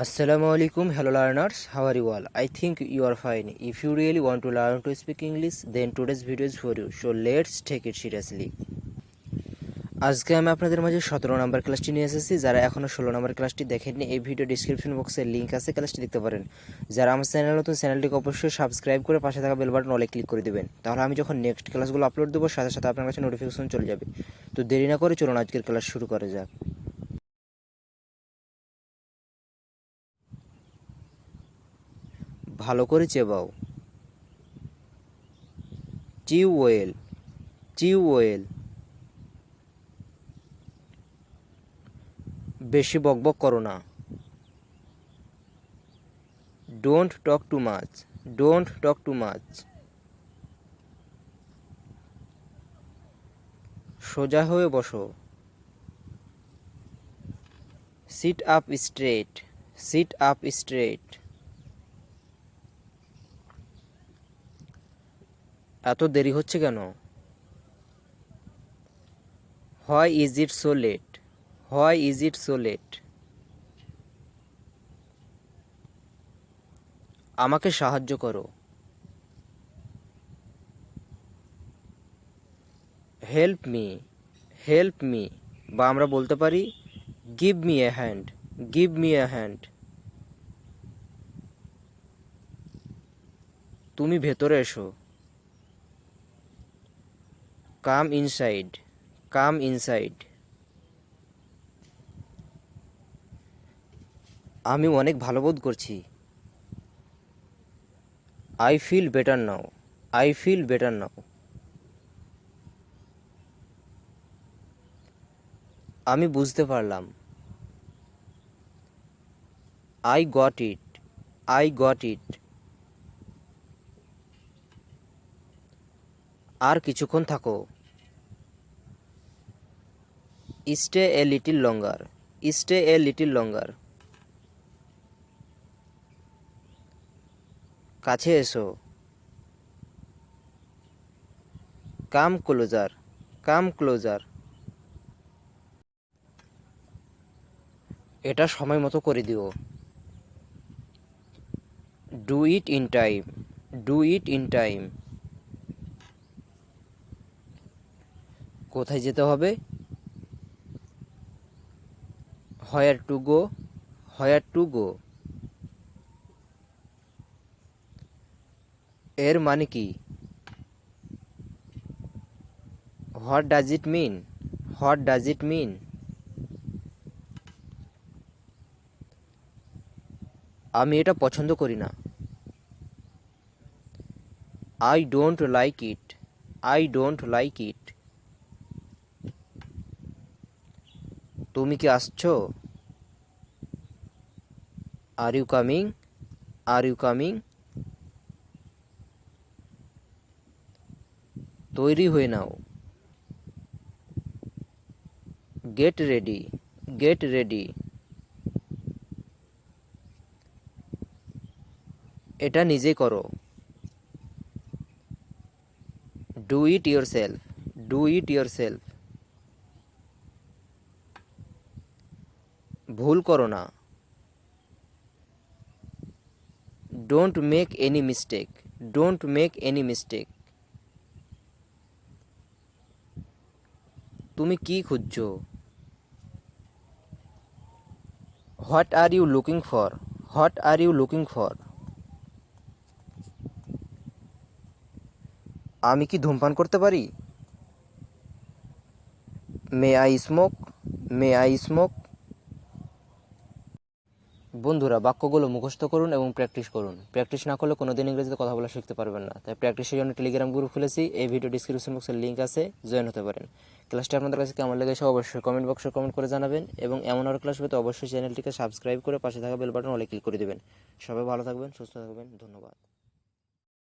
Assalamualaikum, hello learners, how are you all? I think you are fine. If you really want to learn to speak English, then today's video is for you. So let's take it seriously. আজকে আমি আপনাদের মাঝে 17 নম্বর ক্লাসটি নিয়ে এসেছি। যারা এখনও 16 নম্বর ক্লাসটি দেখেননি, এই ভিডিও ডিসক্রিপশন বক্সে লিঙ্ক আছে, ক্লাসটি দেখতে পারেন। যারা আমার চ্যানেল নতুন, চ্যানেলটিকে অবশ্যই সাবস্ক্রাইব করে পাশে থাকা বেল বাটন অলে ক্লিক করে দেবেন। তাহলে আমি যখন নেক্সট ক্লাসগুলো আপলোড দেবো সাথে সাথে আপনার কাছে নোটিফিকেশন চলে যাবে। তো দেরি না করে চলুন আজকের ক্লাস শুরু করা যাক। ভালো করে চেবাও। Tubewell, tubewell. বেশি বকবক করো না। Don't talk too much, don't talk too much. সোজা হয়ে বসো। Sit up straight, sit up straight. এত দেরি হচ্ছে কেন? Why is it so late, why is it so late. আমাকে সাহায্য করো। Help me, help me. বা আমরা বলতে পারি give me a hand, give me a hand. তুমি ভেতরে এসো। Come inside, come inside. আমি অনেক ভালো বোধ করছি। I feel better now, I feel better now. আমি বুঝতে পারলাম। I got it, I got it. আর কিছুক্ষণ থাকো। Stay a little longer, stay a little longer. কাছে এসো। Come closer, come closer. এটা সময় মতো করে দিও। Do it in time, do it in time. কোথায় যেতে হবে? Where to go, where to go. এর মানে কি? What does it mean, what does it mean. আমি এটা পছন্দ করি না। I don't like it, I don't like it. তুমি কি আসছো? Are you coming, are you coming. তৈরি হয়ে নাও। Get ready, get ready. এটা নিজে করো। Do it yourself, do it yourself. ভুল করো না। Don't make any mistake, don't make any mistake. তুমি কি খুঁজছো? What are you looking for, what are you looking for. আমি কি ধূমপান করতে পারি? May I smoke, may I smoke. বন্ধুরা, বাক্যগুলো মুখস্থ করুন এবং প্র্যাকটিস করুন। প্র্যাকটিস না করলে কোনোদিন ইংরেজিতে কথা বলা শিখতে পারবেন না। তাই প্র্যাকটিসের জন্য টেলিগ্রাম গ্রুপ খুলেছি, এই ভিডিও ডিসক্রিপশন বক্সের লিঙ্ক আছে, জয়েন হতে পারেন। ক্লাসটি আপনাদের কাছে কেমন লেগেছে অবশ্যই কমেন্ট বক্সে কমেন্ট করে জানাবেন এবং এমন আরও ক্লাস পেতে অবশ্যই চ্যানেলটিকে সাবস্ক্রাইব করে পাশে থাকা বেল বাটন অলে ক্লিক করে দেবেন। সবাই ভালো থাকবেন, সুস্থ থাকবেন, ধন্যবাদ।